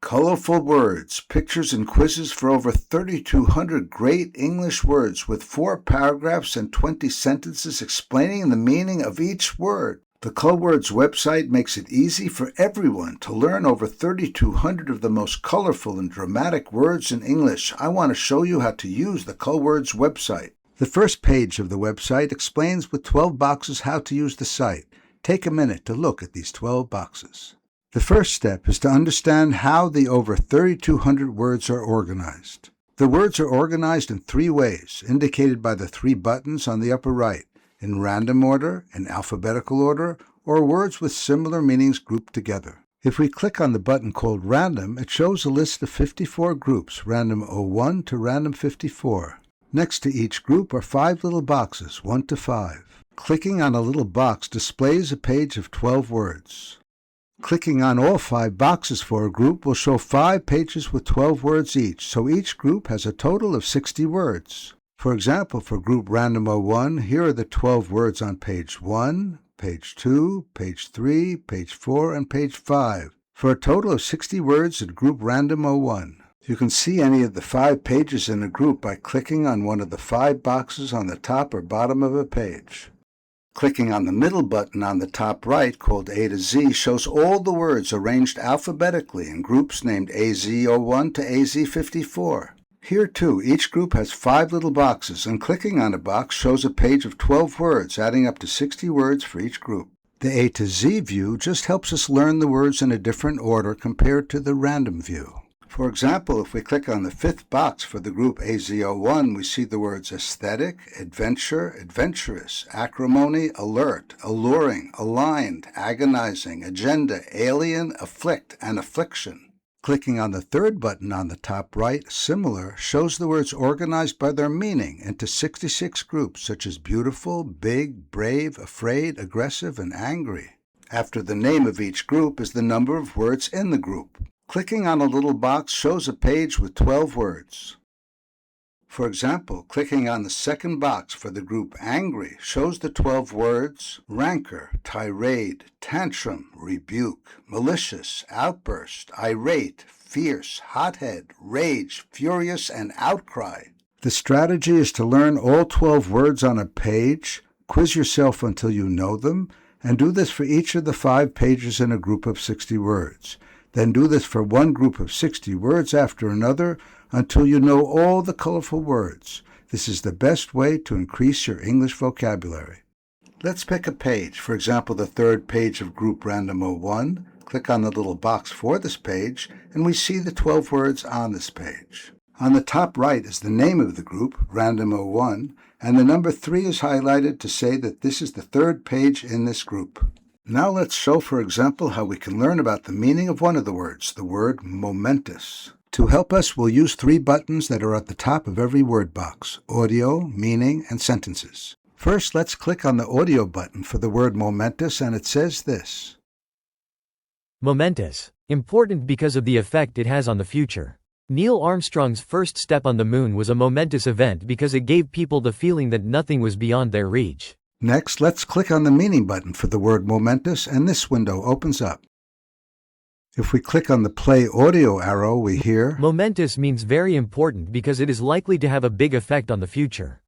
Colorful words, pictures, and quizzes for over 3,200 great English words with 4 paragraphs and 20 sentences explaining the meaning of each word. The ColWords website makes it easy for everyone to learn over 3,200 of the most colorful and dramatic words in English. I want to show you how to use the ColWords website. The first page of the website explains with 12 boxes how to use the site. Take a minute to look at these 12 boxes. The first step is to understand how the over 3,200 words are organized. The words are organized in 3 ways, indicated by the 3 buttons on the upper right, in random order, in alphabetical order, or words with similar meanings grouped together. If we click on the button called Random, it shows a list of 54 groups, random 01 to random 54. Next to each group are 5 little boxes, 1 to 5. Clicking on a little box displays a page of 12 words. Clicking on all 5 boxes for a group will show 5 pages with 12 words each, so each group has a total of 60 words. For example, for group Random 01, here are the 12 words on page 1, page 2, page 3, page 4, and page 5, for a total of 60 words in group Random 01. You can see any of the 5 pages in a group by clicking on one of the 5 boxes on the top or bottom of a page. Clicking on the middle button on the top right, called A to Z, shows all the words arranged alphabetically in groups named AZ01 to AZ54. Here too, each group has 5 little boxes, and clicking on a box shows a page of 12 words, adding up to 60 words for each group. The A to Z view just helps us learn the words in a different order compared to the random view. For example, if we click on the 5th box for the group AZ01, we see the words aesthetic, adventure, adventurous, acrimony, alert, alluring, aligned, agonizing, agenda, alien, afflict, and affliction. Clicking on the 3rd button on the top right, similar, shows the words organized by their meaning into 66 groups such as beautiful, big, brave, afraid, aggressive, and angry. After the name of each group is the number of words in the group. Clicking on a little box shows a page with 12 words. For example, clicking on the 2nd box for the group angry shows the 12 words rancor, tirade, tantrum, rebuke, malicious, outburst, irate, fierce, hothead, rage, furious, and outcry. The strategy is to learn all 12 words on a page, quiz yourself until you know them, and do this for each of the 5 pages in a group of 60 words. Then do this for one group of 60 words after another until you know all the colorful words. This is the best way to increase your English vocabulary. Let's pick a page, for example, the 3rd page of group Random 01. Click on the little box for this page, and we see the 12 words on this page. On the top right is the name of the group, Random 01, and the number 3 is highlighted to say that this is the 3rd page in this group. Now let's show, for example, how we can learn about the meaning of one of the words, the word momentous. To help us, we'll use 3 buttons that are at the top of every word box: audio, meaning, and sentences. First, let's click on the audio button for the word momentous, and it says this. Momentous. Important because of the effect it has on the future. Neil Armstrong's first step on the moon was a momentous event because it gave people the feeling that nothing was beyond their reach. Next, let's click on the meaning button for the word momentous, and this window opens up. If we click on the play audio arrow, we hear, momentous means very important because it is likely to have a big effect on the future.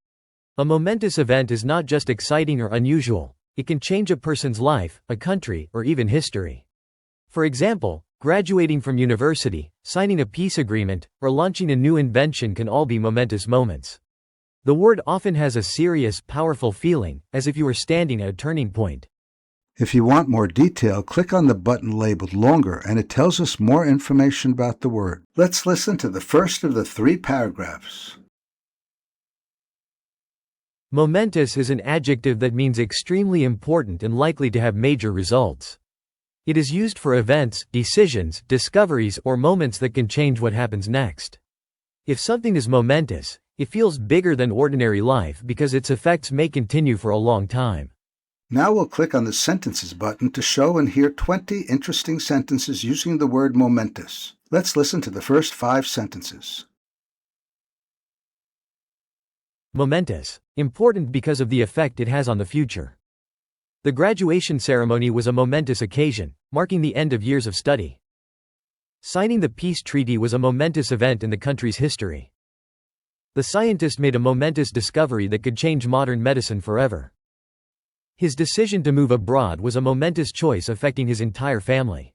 A momentous event is not just exciting or unusual, it can change a person's life, a country, or even history. For example, graduating from university, signing a peace agreement, or launching a new invention can all be momentous moments. The word often has a serious, powerful feeling, as if you were standing at a turning point. If you want more detail, click on the button labeled Longer, and it tells us more information about the word. Let's listen to the first of the 3 paragraphs. Momentous is an adjective that means extremely important and likely to have major results. It is used for events, decisions, discoveries, or moments that can change what happens next. If something is momentous, it feels bigger than ordinary life because its effects may continue for a long time. Now we'll click on the Sentences button to show and hear 20 interesting sentences using the word momentous. Let's listen to the first 5 sentences. Momentous. Important because of the effect it has on the future. The graduation ceremony was a momentous occasion, marking the end of years of study. Signing the peace treaty was a momentous event in the country's history. The scientist made a momentous discovery that could change modern medicine forever. His decision to move abroad was a momentous choice affecting his entire family.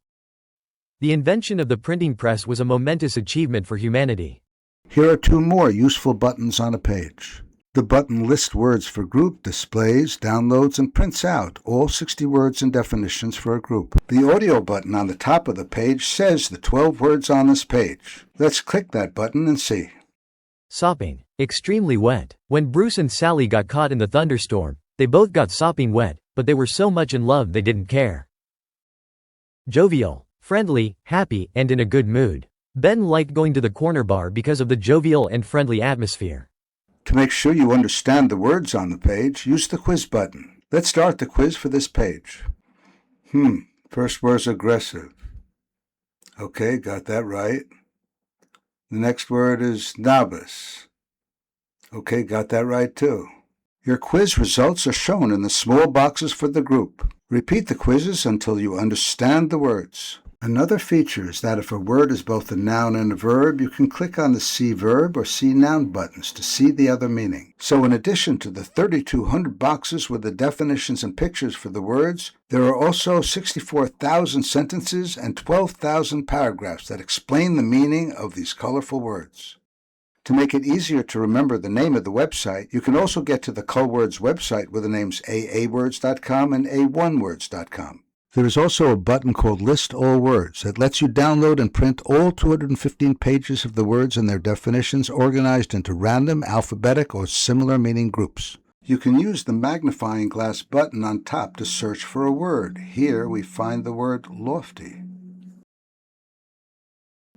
The invention of the printing press was a momentous achievement for humanity. Here are two more useful buttons on a page. The button lists words for group, displays, downloads, and prints out all 60 words and definitions for a group. The audio button on the top of the page says the 12 words on this page. Let's click that button and see. Sopping. Extremely wet. When Bruce and Sally got caught in the thunderstorm, they both got sopping wet, but they were so much in love they didn't care. Jovial. Friendly, happy, and in a good mood. Ben liked going to the corner bar because of the jovial and friendly atmosphere. To make sure you understand the words on the page, use the quiz button. Let's start the quiz for this page. First word's aggressive. Okay, got that right. The next word is novice. Okay, got that right too. Your quiz results are shown in the small boxes for the group. Repeat the quizzes until you understand the words. Another feature is that if a word is both a noun and a verb, you can click on the See Verb or See Noun buttons to see the other meaning. So in addition to the 3,200 boxes with the definitions and pictures for the words, there are also 64,000 sentences and 12,000 paragraphs that explain the meaning of these colorful words. To make it easier to remember the name of the website, you can also get to the ColWords website with the names aawords.com and a1words.com. There is also a button called List All Words that lets you download and print all 215 pages of the words and their definitions organized into random, alphabetic, or similar meaning groups. You can use the magnifying glass button on top to search for a word. Here we find the word lofty.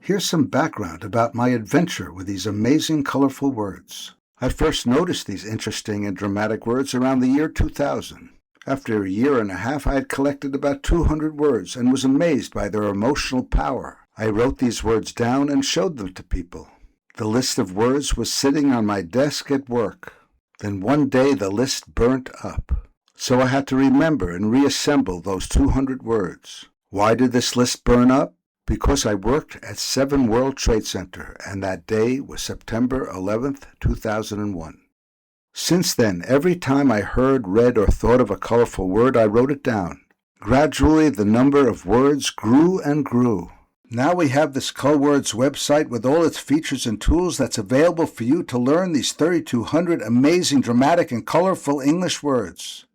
Here's some background about my adventure with these amazing, colorful words. I first noticed these interesting and dramatic words around the year 2000. After a year and a half, I had collected about 200 words and was amazed by their emotional power. I wrote these words down and showed them to people. The list of words was sitting on my desk at work. Then one day the list burnt up. So I had to remember and reassemble those 200 words. Why did this list burn up? Because I worked at 7 World Trade Center, and that day was September 11th, 2001. Since then, every time I heard, read, or thought of a colorful word, I wrote it down. Gradually, the number of words grew and grew. Now we have this ColWords website with all its features and tools that's available for you to learn these 3,200 amazing, dramatic, and colorful English words.